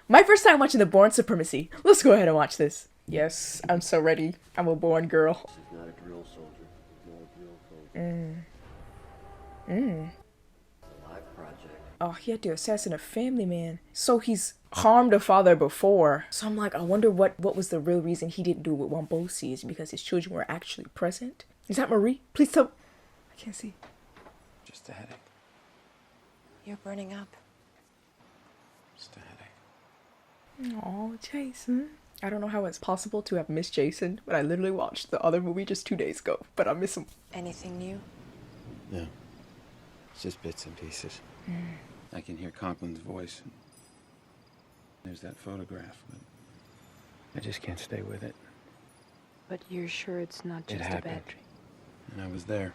My first time watching the Bourne Supremacy. Let's go ahead and watch this. Yes, I'm so ready. I'm a Bourne girl. This is not a drill soldier. Not a drill soldier. A live project. Oh, he had to assassinate a family man. So he's harmed a father before. So I'm like, I wonder what was the real reason he didn't do what Wombosi is, because his children were actually present. Is that Marie? Please tell. I can't see. Just a headache. You're burning up. Just a headache. Oh, Jason. I don't know how it's possible to have missed Jason, but I literally watched the other movie just 2 days ago, but I miss him. Anything new? No. It's just bits and pieces. I can hear Conklin's voice. There's that photograph, but I just can't stay with it. But you're sure it's not just It a happened. bad dream? And I was there.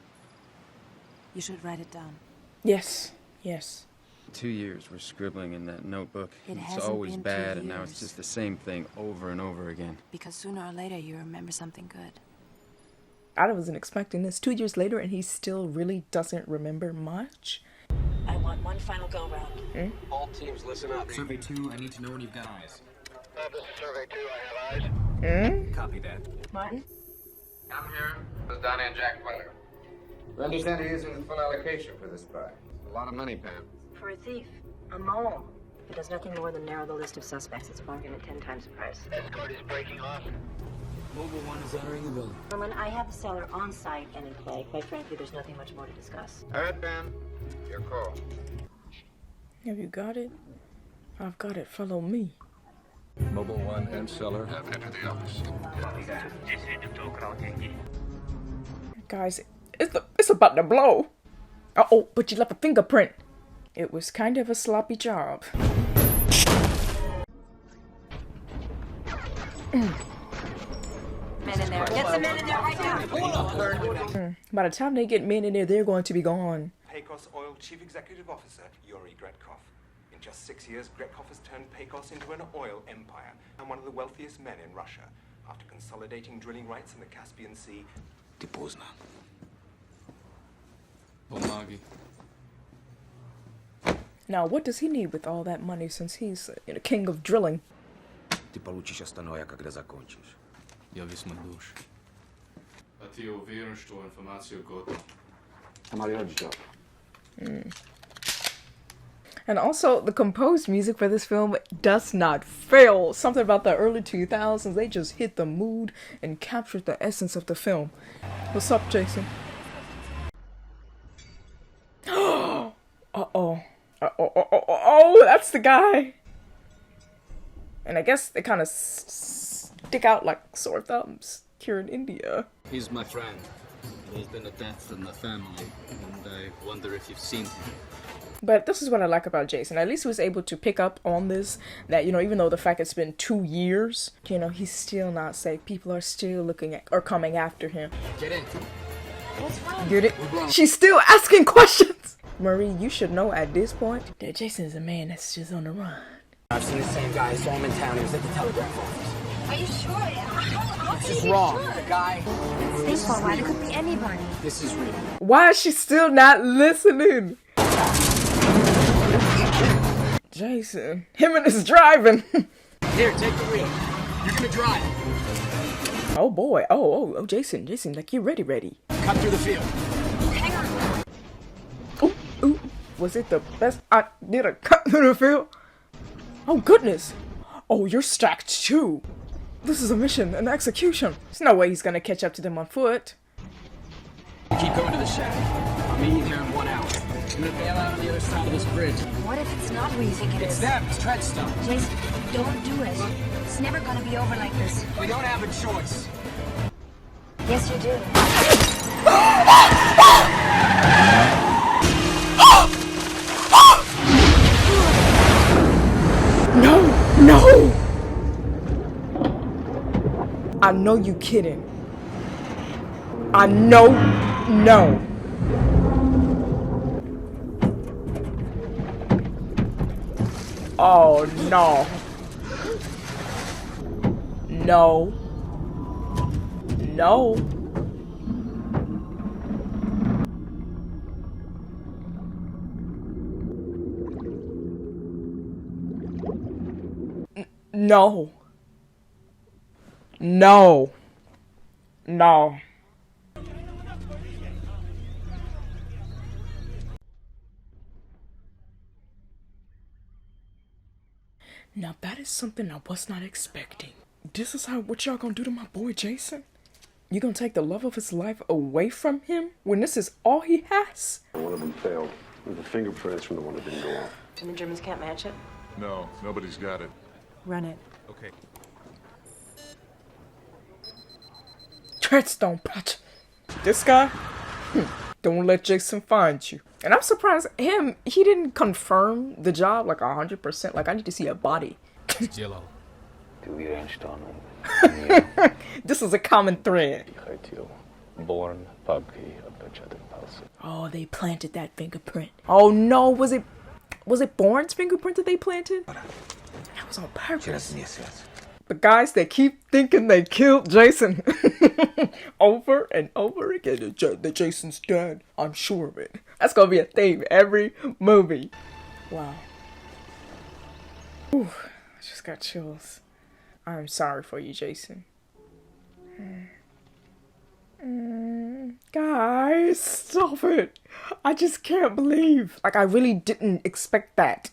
You should write it down. Yes, yes. 2 years we're scribbling in that notebook. It It's hasn't always been 2 bad, and now it's years. just the same thing over and over again. Because sooner or later you remember something good. I wasn't expecting this. 2 years later, and he still really doesn't remember much. I want one final go-round. All teams, listen up. Survey 2, I need to know when you've got eyes. This is Survey 2, I have eyes. Copy that. Martin? I'm here. This is Donnie and Jack Fletcher. We understand you're using the full allocation for this buy. A lot of money, Pam. For a thief, a mole. It does nothing more than narrow the list of suspects. It's a bargain at 10 times the price. Escort is breaking off. Mobile 1 is entering the building. Gentlemen, I have the seller on site and in play. Quite frankly, there's nothing much more to discuss. All right, Pam. Your call. Have you got it? I've got it. Follow me. Mobile 1 and seller Have entered the office. Guys, it's about to blow. Uh-oh, but you left a fingerprint. It was kind of a sloppy job. Men in there. Get some men in there right now. By the time they get men in there, they're going to be gone. Pecos Oil Chief Executive Officer Yuri Gretkov. In just 6 years, Gretkov has turned Pecos into an oil empire and one of the wealthiest men in Russia. After consolidating drilling rights in the Caspian Sea, Ty pozná. Pomági. Now, what does he need with all that money since he's the king of drilling? Ty получишь остальное, когда закончишь. Я весьма душ. A ti je uvjeren što je informacija gotova. And also, the composed music for this film does not fail. Something about the early 2000s, they just hit the mood and captured the essence of the film. What's up, Jason? Uh-oh. Oh, that's the guy. And I guess they kind of stick out like sore thumbs here in India. He's my friend. There's been a death in the family, and I wonder if you've seen him. But this is what I like about Jason. At least he was able to pick up on this, that, you know, even though the fact it's been 2 years, you know, he's still not safe. People are still looking at or coming after him. Get in. What's wrong? Get it? She's still asking questions! Marie, you should know at this point that Jason is a man that's just on the run. I've seen the same guy. I saw him in town. He was at the telegraph office. Are you sure? How This is wrong. The guy. It's baseball, right? It could be anybody. This is real. Why is she still not listening? Jason, him and his driving. Here, take the wheel. You're gonna drive. Oh boy, oh, Jason, like you're ready. Cut through the field. Hang on. Ooh, was it the best I did a cut through the field? Oh goodness. Oh, you're stacked too. This is a mission, an execution. There's no way he's gonna catch up to them on foot. Keep going to the shack. I'll meet you there in 1 hour. I'm gonna bail out on the other side of this bridge. What if it's not who you think it It's is? them. It's Treadstone. Jason, don't do it. It's never gonna be over like this. We don't have a choice. Yes, you do. No! I know you kidding. I know. No. Oh no. No. No. No. No. No. Now that is something I was not expecting. This is what y'all gonna do to my boy Jason? You gonna take the love of his life away from him when this is all he has? One of them failed. The fingerprints from the one that didn't go off. And the Germans can't match it? No, nobody's got it. Run it. Okay. Treadstone project. This guy? Don't let Jason find you. And I'm surprised he didn't confirm the job like 100%. Like, I need to see a body. Jello. This is a common thread. Bourne, Oh, they planted that fingerprint. Oh no, was it Bourne's fingerprint that they planted? That was on purpose. The guys that keep thinking they killed Jason over and over again. The Jason's dead. I'm sure of it. That's gonna be a theme every movie. Wow. Ooh, I just got chills. I'm sorry for you, Jason. Guys, stop it. I just can't believe. Like, I really didn't expect that.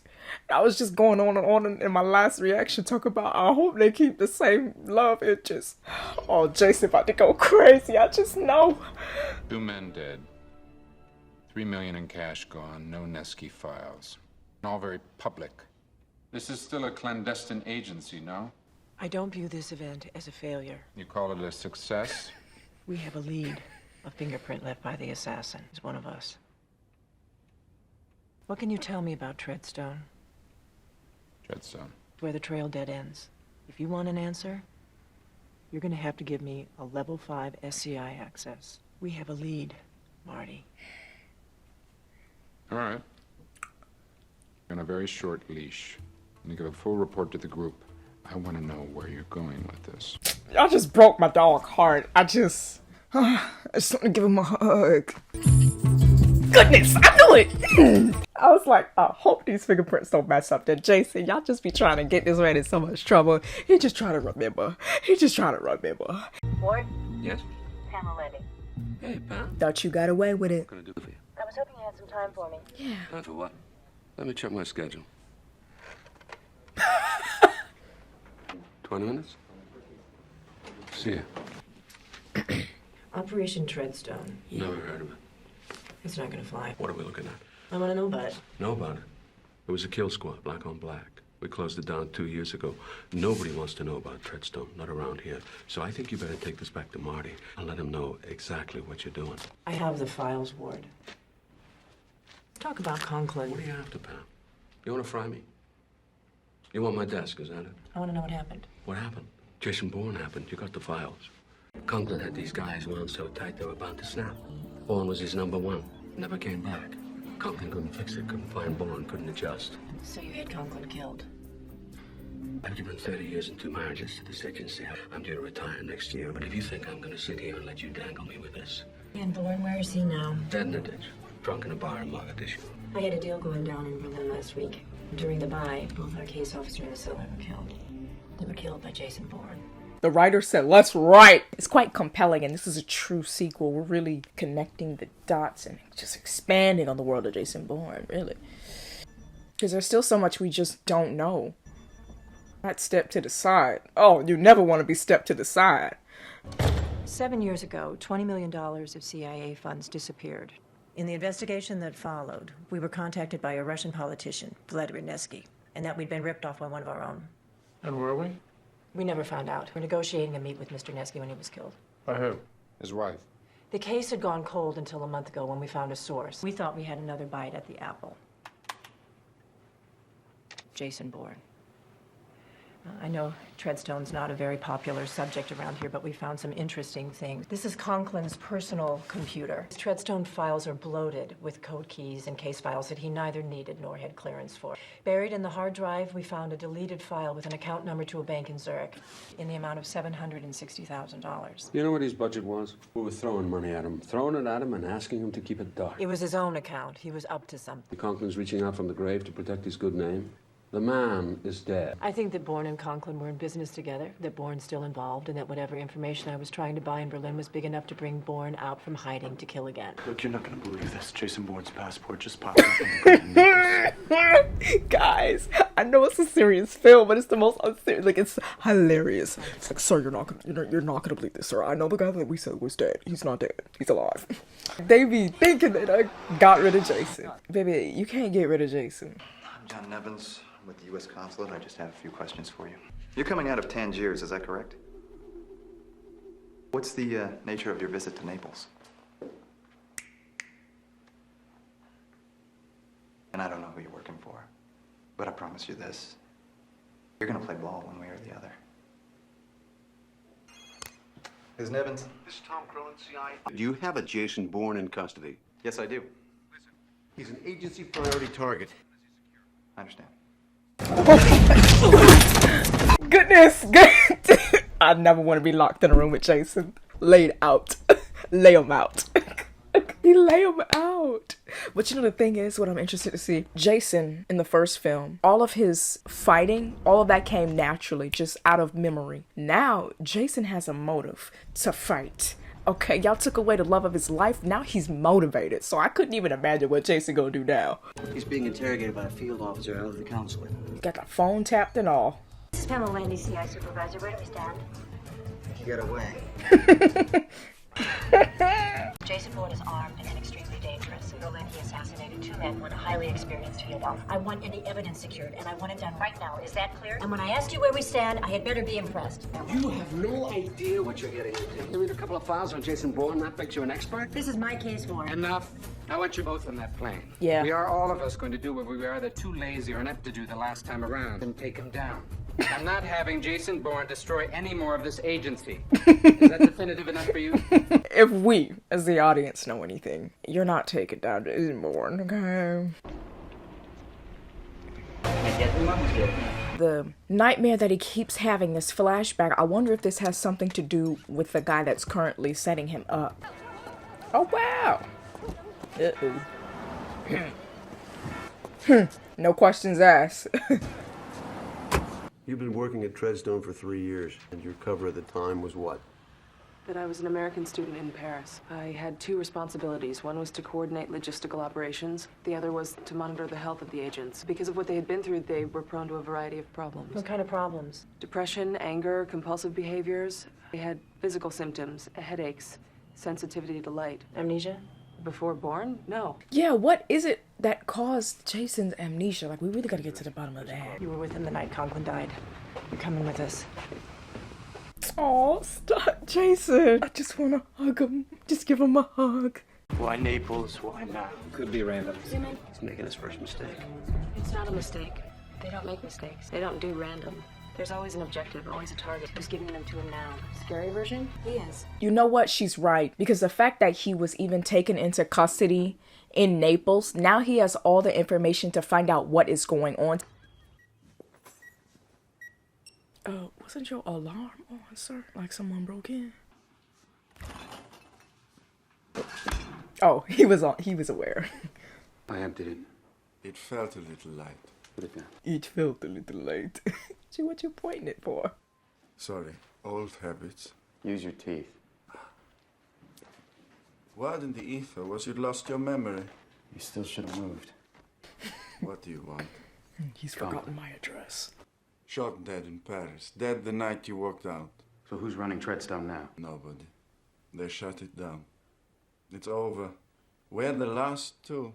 I was just going on and on in my last reaction talk about I hope they keep the same love interest. Oh, Jason about to go crazy. I just know. 2 men dead. 3 million in cash gone. No Nesky files. All very public. This is still a clandestine agency, no? I don't view this event as a failure. You call it a success? We have a lead. A fingerprint left by the assassin is one of us. What can you tell me about Treadstone? Treadstone. Where the trail dead ends. If you want an answer, you're gonna have to give me a level 5 SCI access. We have a lead, Marty. All right. You're on a very short leash. I'm gonna give a full report to the group. I want to know where you're going with this. Y'all just broke my dog heart. I just want to give him a hug. Goodness, I knew it! I was like, I hope these fingerprints don't match up to Jason. Y'all just be trying to get this man in so much trouble. He just trying to remember. Boy? Yes? Panel landing. Hey, Pam. Thought you got away with it. What can I do for you? I was hoping you had some time for me. Yeah. Time for what? Let me check my schedule. 20 minutes? See ya. Operation Treadstone. Never heard of it. It's not gonna fly. What are we looking at? I wanna know about it. Know about it? It was a kill squad, black on black. We closed it down 2 years ago. Nobody wants to know about Treadstone, not around here. So I think you better take this back to Marty and let him know exactly what you're doing. I have the files, Ward. Talk about Conklin. What are you after, Pam? You want to fry me? You want my desk, is that it? I wanna know what happened. What happened? Jason Bourne happened. You got the files. Conklin had these guys wound so tight they were bound to snap. Bourne was his number one. Never came back. Conklin couldn't fix it, couldn't find Bourne, couldn't adjust. So you had Conklin killed. I've given 30 years and 2 marriages to this agency. I'm due to retire next year, but if you think I'm going to sit here and let you dangle me with this... And Bourne, where is he now? Dead in a ditch. Drunk in a bar in Mogadishu. I had a deal going down in Berlin last week. During the buy, both our case officer and Scylla were killed. They were killed by Jason Bourne. The writer said, let's write. It's quite compelling, and this is a true sequel. We're really connecting the dots and just expanding on the world of Jason Bourne, really. Because there's still so much we just don't know. Not step to the side. Oh, you never want to be stepped to the side. 7 years ago, $20 million of CIA funds disappeared. In the investigation that followed, we were contacted by a Russian politician, Vladimir Nesky, and that we'd been ripped off by one of our own. And were we? We never found out. We're negotiating a meet with Mr. Nesky when he was killed. By who? His wife. The case had gone cold until a month ago when we found a source. We thought we had another bite at the apple. Jason Bourne. I know Treadstone's not a very popular subject around here, but we found some interesting things. This is Conklin's personal computer. His Treadstone files are bloated with code keys and case files that he neither needed nor had clearance for. Buried in the hard drive, we found a deleted file with an account number to a bank in Zurich in the amount of $760,000. You know what his budget was? We were throwing money at him. Throwing it at him and asking him to keep it dark. It was his own account. He was up to something. Conklin's reaching out from the grave to protect his good name. The man is dead. I think that Bourne and Conklin were in business together, that Bourne's still involved, and that whatever information I was trying to buy in Berlin was big enough to bring Bourne out from hiding to kill again. Look, you're not gonna believe this. Jason Bourne's passport just popped up in the Naples. Guys, I know it's a serious film, but it's the most unserious. Like, it's hilarious. It's like, sir, you're not gonna believe this, sir. I know the guy that we said was dead. He's not dead. He's alive. They be thinking that I got rid of Jason. Baby, you can't get rid of Jason. I'm John Nevins with the U.S. Consulate. I just have a few questions for you. You're coming out of Tangiers, is that correct? What's the nature of your visit to Naples? And I don't know who you're working for, but I promise you this. You're gonna play ball one way or the other. Ms. Nevins? This is Tom Crowley, CIA. Do you have a Jason Bourne in custody? Yes, I do. He's an agency priority target. I understand. Goodness, good. I never want to be locked in a room with Jason. Laid out. Lay him out. He lay him out. But you know the thing is, what I'm interested to see, Jason in the first film, all of his fighting, all of that came naturally, just out of memory. Now, Jason has a motive to fight. Okay, y'all took away the love of his life. Now he's motivated. So I couldn't even imagine what Jason gonna do now. He's being interrogated by a field officer out of the consulate. Got the phone tapped and all. This is Pamela Landy, CI supervisor. Where do we stand? Get away. Jason Bourne is armed and extremely dangerous. In Berlin, he assassinated 2 men, one highly experienced field officer. I want any evidence secured, and I want it done right now. Is that clear? And when I asked you where we stand, I had better be impressed. You have no idea what you're getting into. You read a couple of files on Jason Bourne, that makes you an expert? This is my case, Warren. Enough. I want you both on that plane. Yeah. We are all of us going to do what we were either too lazy or inept to do the last time around and take him down. I'm not having Jason Bourne destroy any more of this agency. Is that definitive enough for you? If we, as the audience, know anything, you're not taking down Jason Bourne, okay? The nightmare that he keeps having, this flashback, I wonder if this has something to do with the guy that's currently setting him up. Oh, wow! Uh-oh. No questions asked. You've been working at Treadstone for 3 years, and your cover at the time was what? That I was an American student in Paris. I had 2 responsibilities. One was to coordinate logistical operations. The other was to monitor the health of the agents. Because of what they had been through, they were prone to a variety of problems. What kind of problems? Depression, anger, compulsive behaviors. They had physical symptoms, headaches, sensitivity to light. Amnesia? Before Bourne? No. Yeah, what is it that caused Jason's amnesia? Like, we really gotta get to the bottom of that. You were with him the night Conklin died. You're coming with us. Oh, stop, Jason. I just wanna hug him. Just give him a hug. Why Naples? Why now? Could be random. He's making his first mistake. It's not a mistake. They don't make mistakes. They don't do random. There's always an objective, always a target. Just giving them to him now. Scary version? He is. You know what? She's right. Because the fact that he was even taken into custody in Naples, now he has all the information to find out what is going on. Wasn't your alarm on, sir? Like someone broke in? Oh, he was aware. I emptied it. It felt a little light. Put it down. It felt a little late. See what you pointing it for? Sorry, old habits. Use your teeth. What in the ether was you lost your memory? You still should have moved. What do you want? He's forgotten my address. Shot and dead in Paris. Dead the night you walked out. So who's running Treadstone now? Nobody. They shut it down. It's over. We're the last 2.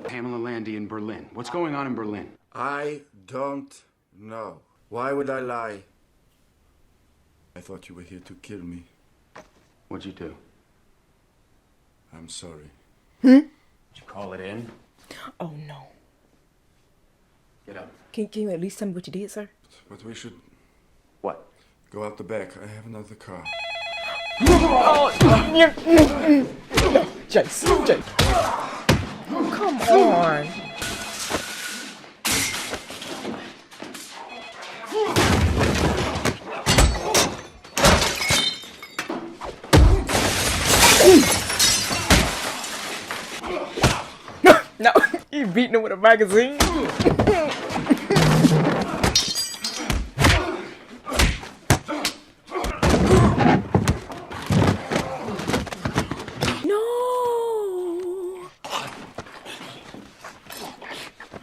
Pamela Landy in Berlin. What's going on in Berlin? I don't know. Why would I lie? I thought you were here to kill me. What'd you do? I'm sorry. Did you call it in? Oh no. Get up. Can you at least tell me what you did, sir? But we should... What? Go out the back. I have another car. Jason. Oh, come on. No, beating him with a magazine.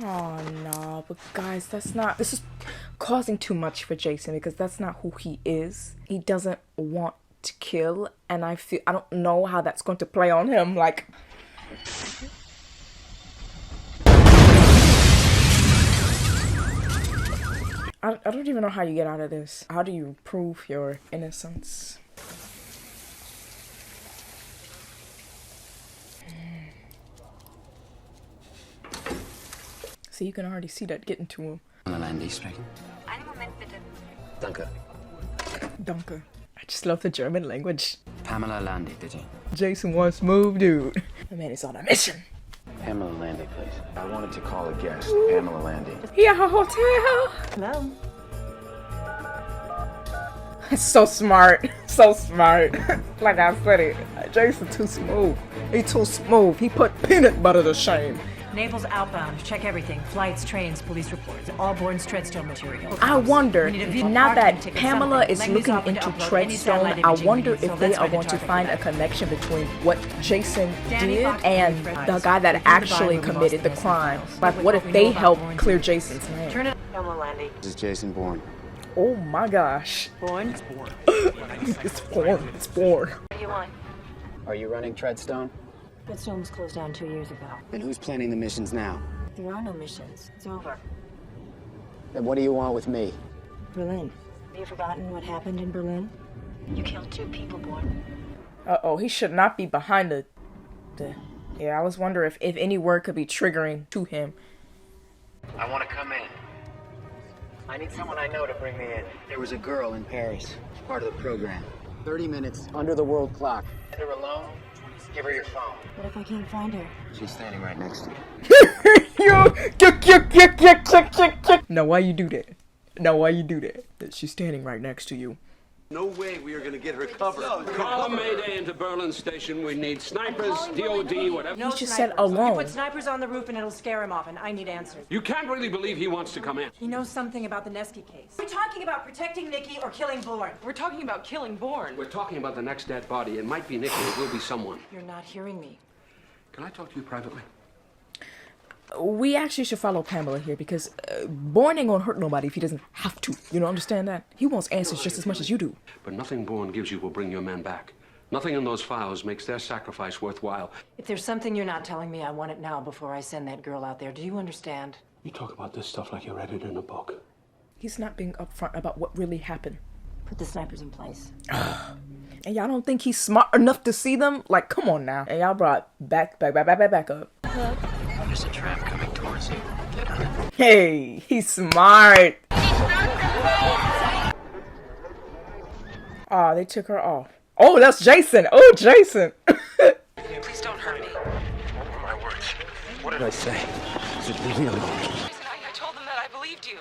Oh no, but guys, that's not, this is causing too much for Jason because that's not who he is. He doesn't want to kill, and I don't know how that's going to play on him. Like, I don't even know how you get out of this. How do you prove your innocence? See, you can already see that getting to him. Landy speaking. Danke. Danke. I just love the German language. Pamela Landy, did you? Jason wants to move, dude. The man is on a mission. Pamela Landy, please. I wanted to call a guest, Pamela Landy. Yeah, hotel. Hello. So smart. So smart. Like I said it. Jason too smooth. He too smooth. He put peanut butter to shame. Naples outbound. Check everything. Flights, trains, police reports. All Bourne's Treadstone material. I wonder, now that Pamela is looking into Treadstone, I wonder if they are going to find a connection between what Jason did and the guy that actually committed the crime. Like, what if they help clear Jason's name? Turn it on, Landy. This is Jason Bourne. Oh my gosh. Bourne? It's Bourne. It's Bourne. What do you want? Are you running Treadstone? Treadstone was closed down 2 years ago. And who's planning the missions now? There are no missions. It's over. Then what do you want with me? Berlin. Have you forgotten what happened in Berlin? You killed 2 people, Bourne. Uh-oh, he should not be behind the... Yeah, I was wondering if any word could be triggering to him. I want to come in. I need someone I know to bring me in. There was a girl in Paris, part of the program. 30 minutes under the world clock. Send her alone. Give her your phone. What if I can't find her? She's standing right next to you. No, why you do that? No, why you do that? She's standing right next to you. No way we are going to get her covered. Call a Mayday into Berlin Station. We need snipers, DOD, whatever. No, he just said alone. You put snipers on the roof and it'll scare him off, and I need answers. You can't really believe he wants to come in. He knows something about the Nesky case. We're talking about protecting Nikki or killing Bourne. We're talking about killing Bourne. We're talking about the next dead body. It might be Nicky. It will be someone. You're not hearing me. Can I talk to you privately? We actually should follow Pamela here because Bourne ain't gonna hurt nobody if he doesn't have to. You know, understand that? He wants answers just as much as you do. But nothing Bourne gives you will bring your men back. Nothing in those files makes their sacrifice worthwhile. If there's something you're not telling me, I want it now before I send that girl out there. Do you understand? You talk about this stuff like you read it in a book. He's not being upfront about what really happened. Put the snipers in place. And y'all don't think he's smart enough to see them? Like, come on now. And y'all brought back up. There's a tram coming towards you. Get on it. Hey, he's smart. Oh, they took her off. Oh, that's Jason. Oh, Jason. Please don't hurt me. What were my words? What did I say? Just leave me alone. Jason, I told them that I believed you.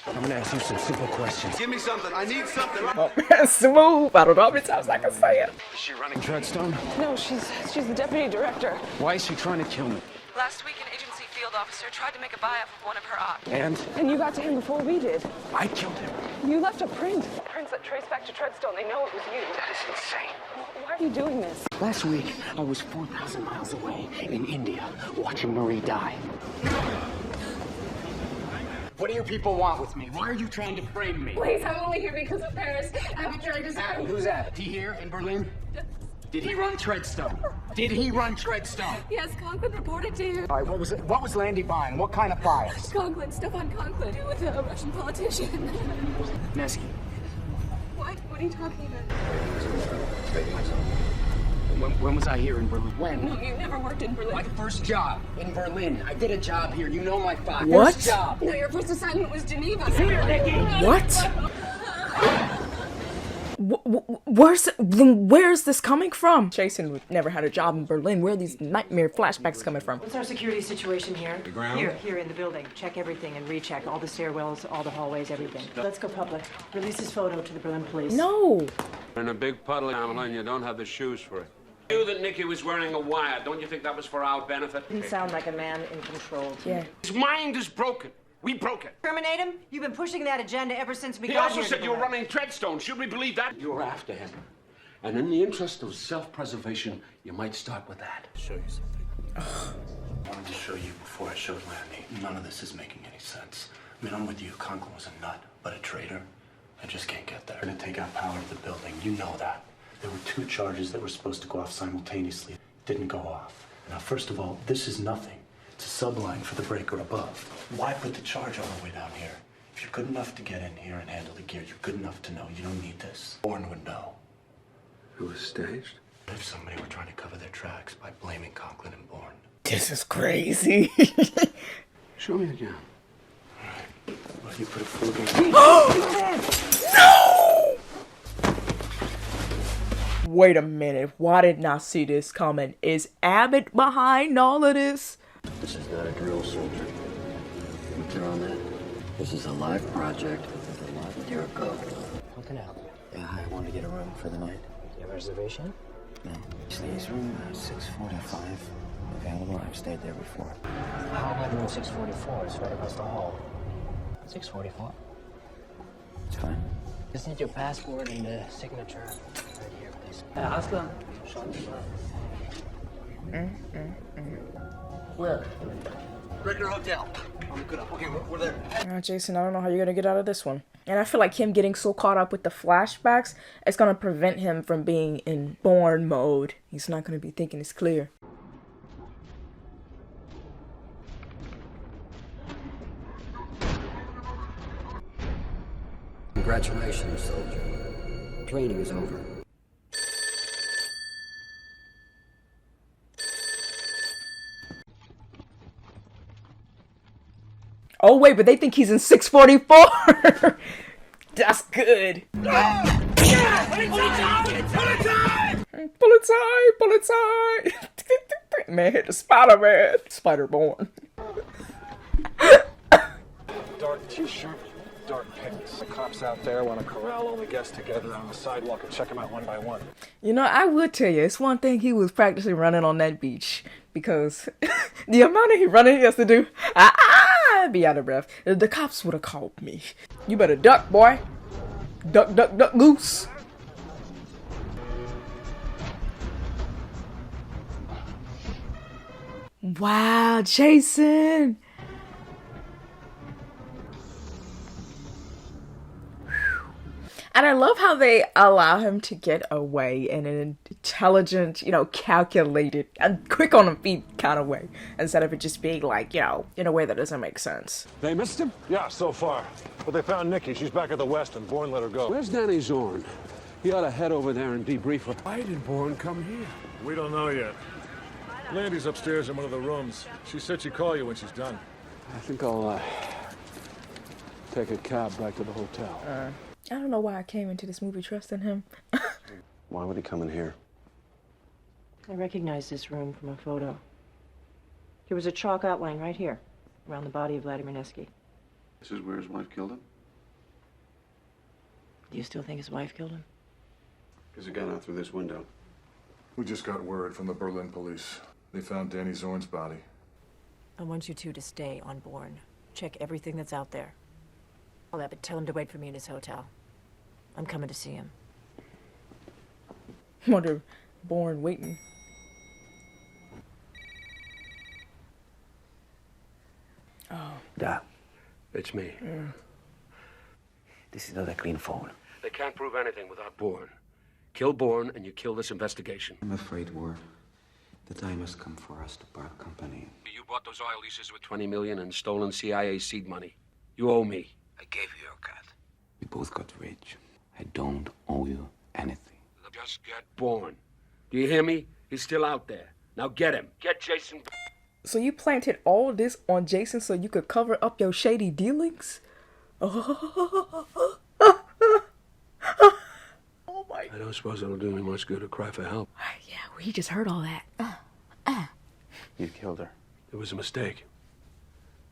I'm going to ask you some simple questions. Give me something. I need something. Oh, smooth. I don't know how many times I can say it. Is she running Treadstone? No, she's the deputy director. Why is she trying to kill me? Last week, an agency field officer tried to make a buy-off of one of her ops. And you got to him before we did. I killed him. You left a print. Prints that trace back to Treadstone. They know it was you. That is insane. Why are you doing this? Last week, I was 4,000 miles away in India watching Marie die. What do you people want with me? Why are you trying to frame me? Please, I'm only here because of Paris. I'm trying to... Abbott, who's Abbott? He here in Berlin? Did he run Treadstone? Did he run Treadstone? Yes, Conklin reported to you. All right, what was Landy buying? What kind of files? Conklin, stuff on Conklin with a Russian politician. Nesky. What? What are you talking about? When was I here in Berlin? When? No, you never worked in Berlin. My first job in Berlin. I did a job here. You know my file. What? First job. No, your first assignment was Geneva. Here, Nikki. What? Where's this coming from? Jason never had a job in Berlin. Where are these nightmare flashbacks coming from? What's our security situation here? The ground? Here in the building. Check everything and recheck all the stairwells, all the hallways, everything. Let's go public. Release this photo to the Berlin police. No. In a big puddle, Pamela, and you don't have the shoes for it. knew that Nicky was wearing a wire. Don't you think that was for our benefit? Didn't sound like a man in control to me. His mind is broken. We broke it. Terminate him? You've been pushing that agenda ever since we He got also here said you were together. running Treadstone. Should we believe that? You were after him. And in the interest of self-preservation, you might start with that. Show you something. I wanted to show you before I showed Lanny. None of this is making any sense. I mean, I'm with you. Conklin was a nut, but a traitor. I just can't get there. Gonna take out power to the building. You know that. There were 2 charges that were supposed to go off simultaneously. Didn't go off. Now, first of all, this is nothing. It's a subline for the breaker above. Why put the charge all the way down here? If you're good enough to get in here and handle the gear, you're good enough to know you don't need this. Bourne would know. It was staged? If somebody were trying to cover their tracks by blaming Conklin and Bourne. This is crazy. Show me again. Alright. Well, you put a full game. No! Wait a minute. Why didn't I see this coming? Is Abbott behind all of this? This is not a drill, soldier. You clear on that? This is a live project with a live gear go. What can I help you? Yeah, hi, I wanted to get a room for the night. You have a reservation? No. Today's room, 645. Available. I've stayed there before. How about room 644? It's right across the hall. 644. It's fine. Just need your passport and the signature right here, please. Aslam. Where? Regular hotel. I'm good. Okay, we're there. Jason, I don't know how you're gonna get out of this one. And I feel like him getting so caught up with the flashbacks, it's gonna prevent him from being in Bourne mode. He's not gonna be thinking it's clear. Congratulations, soldier. Training is over. Oh wait, but they think he's in 644. That's good. Bullet time. Man, hit the Spider-Man. Spider-Born. Dark t-shirt, dark pants. The cops out there want to corral all the guests together on the sidewalk and check them out one by one. You know, I would tell you, it's one thing he was practically running on that beach. Because the amount of running he has to do, I'd be out of breath. The cops would have called me. You better duck, boy. Duck, duck, duck, goose. Wow, Jason. And I love how they allow him to get away in an intelligent, calculated, and quick on the feet kind of way. Instead of it just being like, in a way that doesn't make sense. They missed him? Yeah, so far. But they found Nikki. She's back at the West and Bourne let her go. Where's Danny Zorn? He ought to head over there and debrief her. Why did Bourne come here? We don't know yet. Landy's upstairs in one of the rooms. She said she'd call you when she's done. I think I'll, take a cab back to the hotel. I don't know why I came into this movie trusting him. Why would he come in here? I recognize this room from a photo. There was a chalk outline right here, around the body of Vladimir Nevsky. This is where his wife killed him? Do you still think his wife killed him? Because he got out through this window. We just got word from the Berlin police. They found Danny Zorn's body. I want you two to stay on Bourne. Check everything that's out there. All that, but tell him to wait for me in his hotel. I'm coming to see him. Wonder, Bourne waiting. Oh. Dad. It's me. This is not a clean phone. They can't prove anything without Bourne. Kill Bourne and you kill this investigation. I'm afraid, Ward. The time has come for us to part company. You bought those oil leases with $20 million and stolen CIA seed money. You owe me. I gave you your cut. We both got rich. I don't owe you anything. Just get Bourne. Do you hear me? He's still out there. Now get him. Get Jason. So you planted all this on Jason so you could cover up your shady dealings? Oh my. I don't suppose it'll do me much good to cry for help. Yeah, we just heard all that. You killed her. It was a mistake.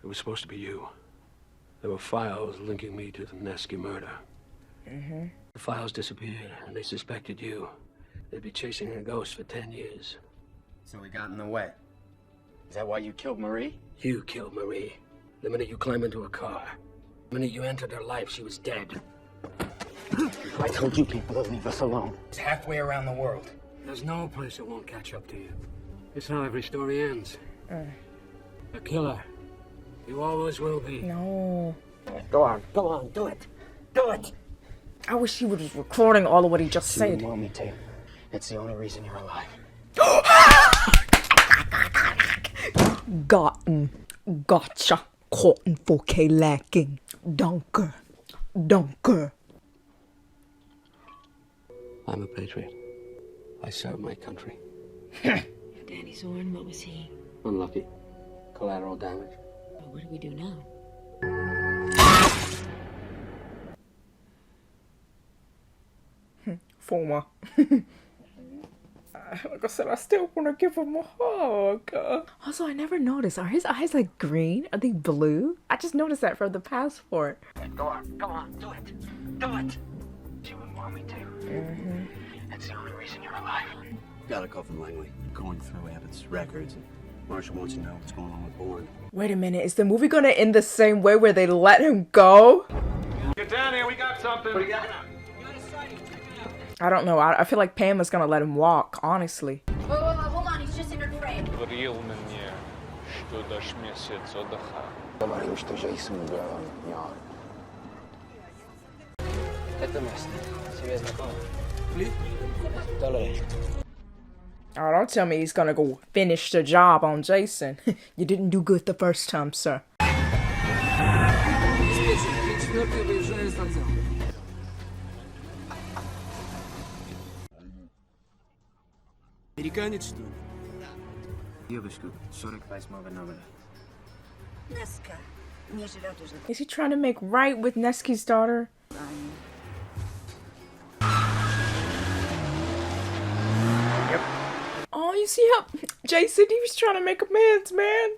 It was supposed to be you. There were files linking me to the Nevsky murder. The files disappeared, and they suspected you. They'd be chasing a ghost for 10 years. So we got in the way. Is that why you killed Marie? You killed Marie. The minute you climb into a car. The minute you entered her life, she was dead. I told you people to leave us alone. It's halfway around the world. There's no place that won't catch up to you. It's how every story ends. A killer. You always will be. No. Go on, do it. Do it! I wish he was recording all of what he just You said. didn't want me to. It's the only reason you're alive. Gotten. Gotcha. Caught in 4K lacking. Dunker. Dunker. I'm a patriot. I serve my country. Danny Zorn, what was he? Unlucky. Collateral damage. Well, what do we do now? Former. Like I said, I still want to give him a hug. Also, I never noticed. Are his eyes like green? Are they blue? I just noticed that from the passport. Go on, do it. Do it! You wouldn't want me to. It's the only reason you're alive. Got a call from Langley. Going through Abbott's records. Marshall wants to know what's going on with Bourne. Wait a minute. Is the movie going to end the same way where they let him go? Get down here, we got something. What do you got? I don't know. I feel like Pam is going to let him walk, honestly. Whoa, hold on, he's just entered frame. Говорил мне, что дашь месяц отдыха. Говорил, что Джейсон убил меня. Это место. Тебе знакомо? Oh, don't tell me he's going to go finish the job on Jason. You didn't do good the first time, sir. Американец, что ли? Девочку, 48 номера. Неска не живет уже. Is he trying to make right with Nesky's daughter? Yep. Oh, you see how Jason, he was trying to make amends, man.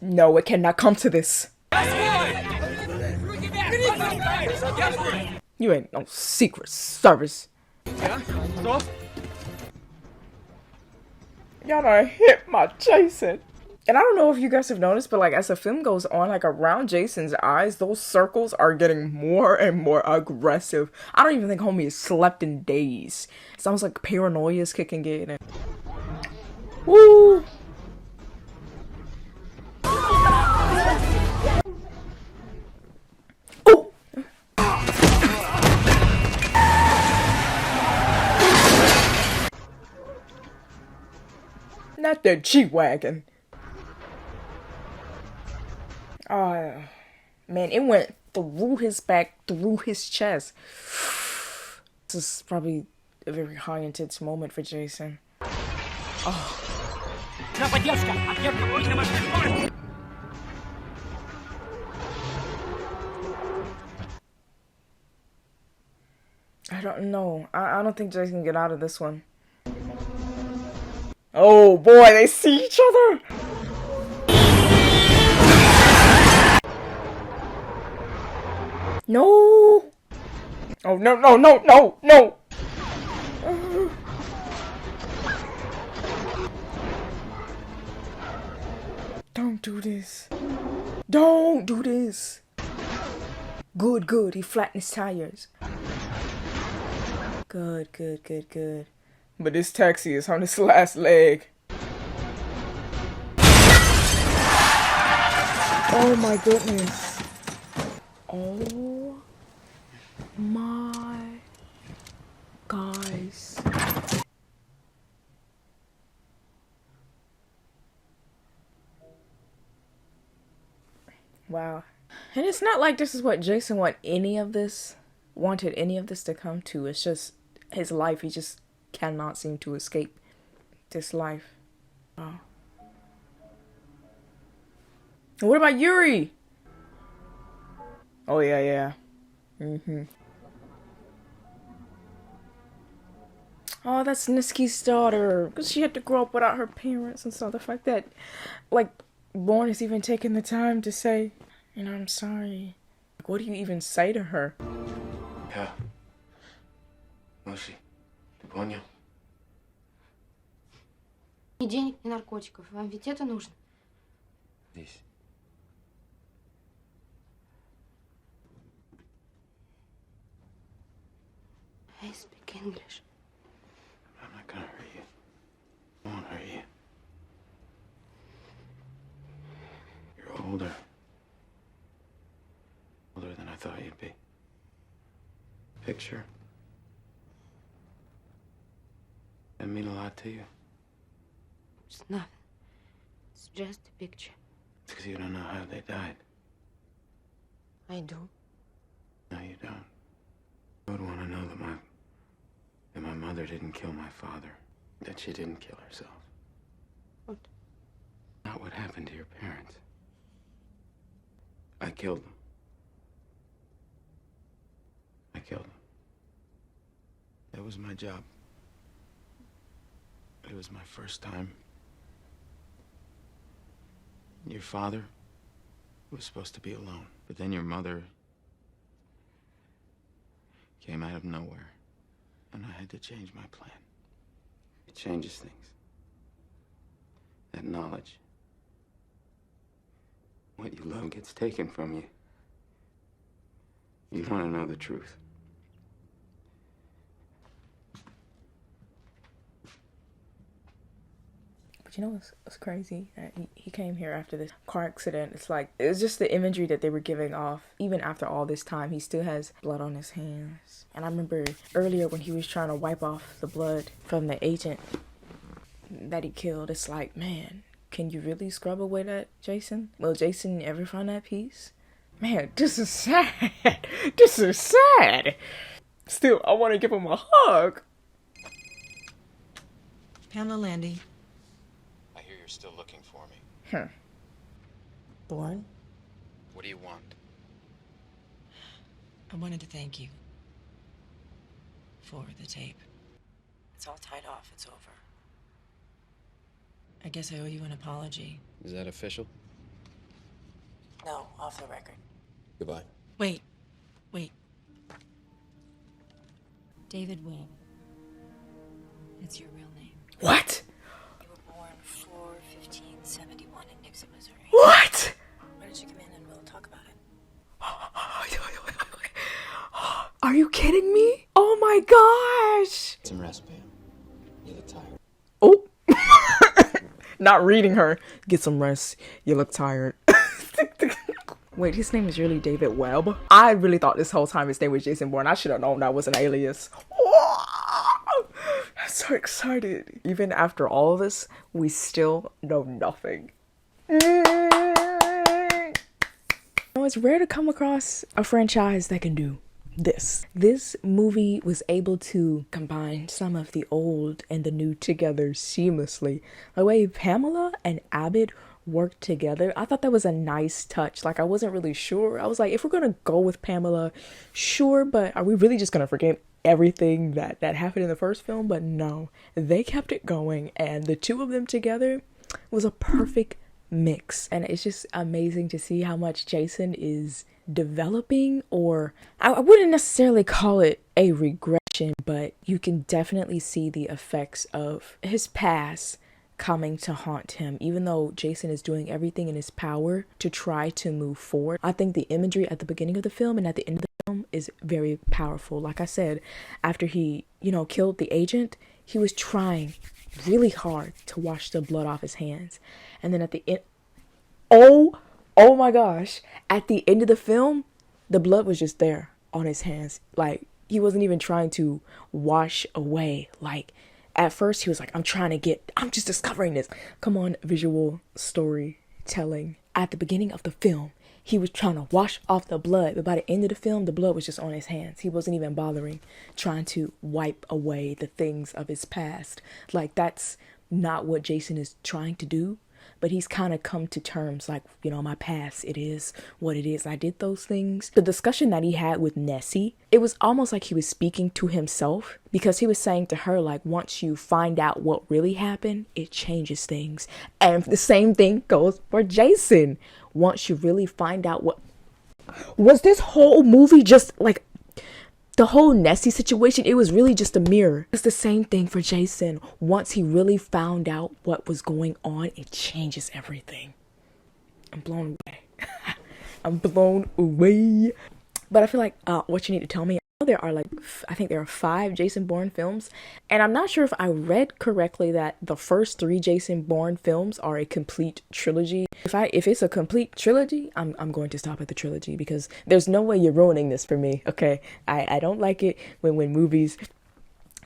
No, it cannot come to this. You ain't no Secret Service. Y'all done hit my Jason. And I don't know if you guys have noticed, but like as the film goes on, like around Jason's eyes, those circles are getting more and more aggressive. I don't even think homie has slept in days. It's almost like paranoia is kicking in. Woo! Not the G-Wagon. Oh, man, it went through his back, through his chest. This is probably a very high, intense moment for Jason. Oh. I don't know. I don't think Jason can get out of this one. Oh boy, they see each other! No! Oh, no, no, no, no, no! Don't do this. Don't do this. Good, good. He flattened his tires. Good, good, good, good. But this taxi is on its last leg. Oh my goodness. Oh my guys. Wow. And it's not like this is what Jason wanted any of this to come to. It's just his life. He just cannot seem to escape this life. Wow. And what about Yuri? Oh yeah, yeah. Oh, that's Niski's daughter. Because she had to grow up without her parents and stuff like that. Like, Bourne is even taking the time to say, you know, I'm sorry. Like, what do you even say to her? Yeah. Lucy, ты понял? Ни денег, ни наркотиков. Вам ведь это нужно? Здесь. I speak English. I'm not gonna hurt you. I won't hurt you. You're older. Older than I thought you'd be. Picture. That mean a lot to you? It's nothing. It's just a picture. It's because you don't know how they died. I do. No, you don't. I would want to know that my mother didn't kill my father. That she didn't kill herself. What? Not what happened to your parents. I killed them. I killed them. That was my job. It was my first time. Your father was supposed to be alone, but then your mother came out of nowhere, and I had to change my plan. It changes things. That knowledge. What you love gets taken from you. You want to know the truth. But you know what's crazy? He came here after this car accident. It's like, it's just the imagery that they were giving off. Even after all this time, he still has blood on his hands. And I remember earlier when he was trying to wipe off the blood from the agent that he killed. It's like, man, can you really scrub away that, Jason? Will Jason ever find that peace? Man, this is sad. This is sad. Still, I want to give him a hug. Pamela Landy. I hear you're still looking for me. Bourne, What do you want? I wanted to thank you for the tape. It's all tied off. It's over. I guess I owe you an apology. Is that official? No, off the record. Goodbye. Wait. David Wayne. It's your real name. What? You were born 4/15/71 in Nixon, Missouri. What? Why don't you come in and we'll talk about it? Are you kidding me? Oh my gosh. Some rest, Pam. You look tired. Oh. Not reading her. Get some rest. You look tired. Wait, his name is really David Webb? I really thought this whole time his name was Jason Bourne. I should have known that was an alias. I'm so excited. Even after all of this, we still know nothing. It's rare to come across a franchise that can do this. This movie was able to combine some of the old and the new together seamlessly. The way Pamela and Abbott worked together, I thought that was a nice touch. Like, I wasn't really sure. I was like, if we're gonna go with Pamela, sure, but are we really just gonna forget everything that happened in the first film? But no, they kept it going, and the two of them together was a perfect mix. And it's just amazing to see how much Jason is developing, or I wouldn't necessarily call it a regression, but you can definitely see the effects of his past coming to haunt him. Even though Jason is doing everything in his power to try to move forward, I think the imagery at the beginning of the film and at the end of the film is very powerful. Like I said, after he, killed the agent, he was trying really hard to wash the blood off his hands. And then at the end, oh my gosh, at the end of the film, the blood was just there on his hands. Like, he wasn't even trying to wash away. Like, at first he was like, I'm just discovering this. Come on, visual storytelling. At the beginning of the film, he was trying to wash off the blood, but by the end of the film, the blood was just on his hands. He wasn't even bothering trying to wipe away the things of his past. Like, that's not what Jason is trying to do. but he's kind of come to terms like, you know, my past, it is what it is. I did those things. The discussion that he had with Nessie, it was almost like he was speaking to himself, because he was saying to her, like, once you find out what really happened, it changes things. And the same thing goes for Jason. Once you really find out what... Was this whole movie just like... The whole Nessie situation, it was really just a mirror. It's the same thing for Jason. Once he really found out what was going on, it changes everything. I'm blown away. I'm blown away. But I feel like what you need to tell me, there are like, I think there are 5 Jason Bourne films, and I'm not sure if I read correctly that the first 3 Jason Bourne films are a complete trilogy. If it's a complete trilogy, I'm going to stop at the trilogy, because there's no way you're ruining this for me. Okay, I don't like it when movies,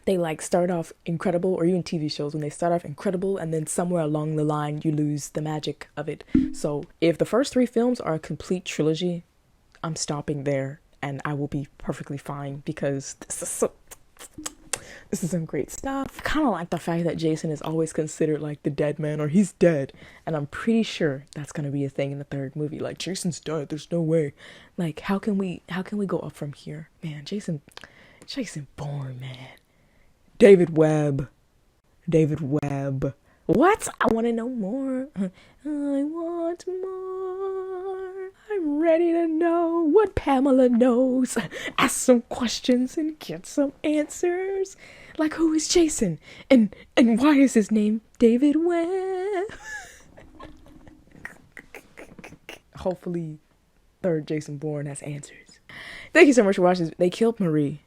they like start off incredible, or even TV shows when they start off incredible and then somewhere along the line you lose the magic of it. So if the first 3 films are a complete trilogy, I'm stopping there. And I will be perfectly fine, because this is some great stuff. I kind of like the fact that Jason is always considered like the dead man, or he's dead. And I'm pretty sure that's going to be a thing in the 3rd movie. Like, Jason's dead. There's no way. Like, how can we go up from here? Man, Jason Bourne, man. David Webb. What? I want to know more. I want more. I'm ready to know what Pamela knows. Ask some questions and get some answers. Like, who is Jason? And why is his name David Webb? Hopefully, 3rd Jason Bourne has answers. Thank you so much for watching. They killed Marie.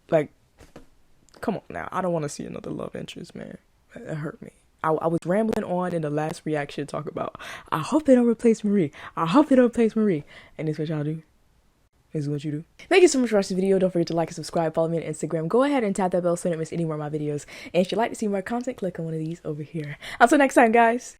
Like, come on now. I don't want to see another love interest, man. It hurt me. I was rambling on in the last reaction talk about, I hope they don't replace Marie. I hope they don't replace Marie. And this is what y'all do. This is what you do. Thank you so much for watching this video. Don't forget to like and subscribe. Follow me on Instagram. Go ahead and tap that bell so you don't miss any more of my videos. And if you'd like to see more content, click on one of these over here. Until next time, guys.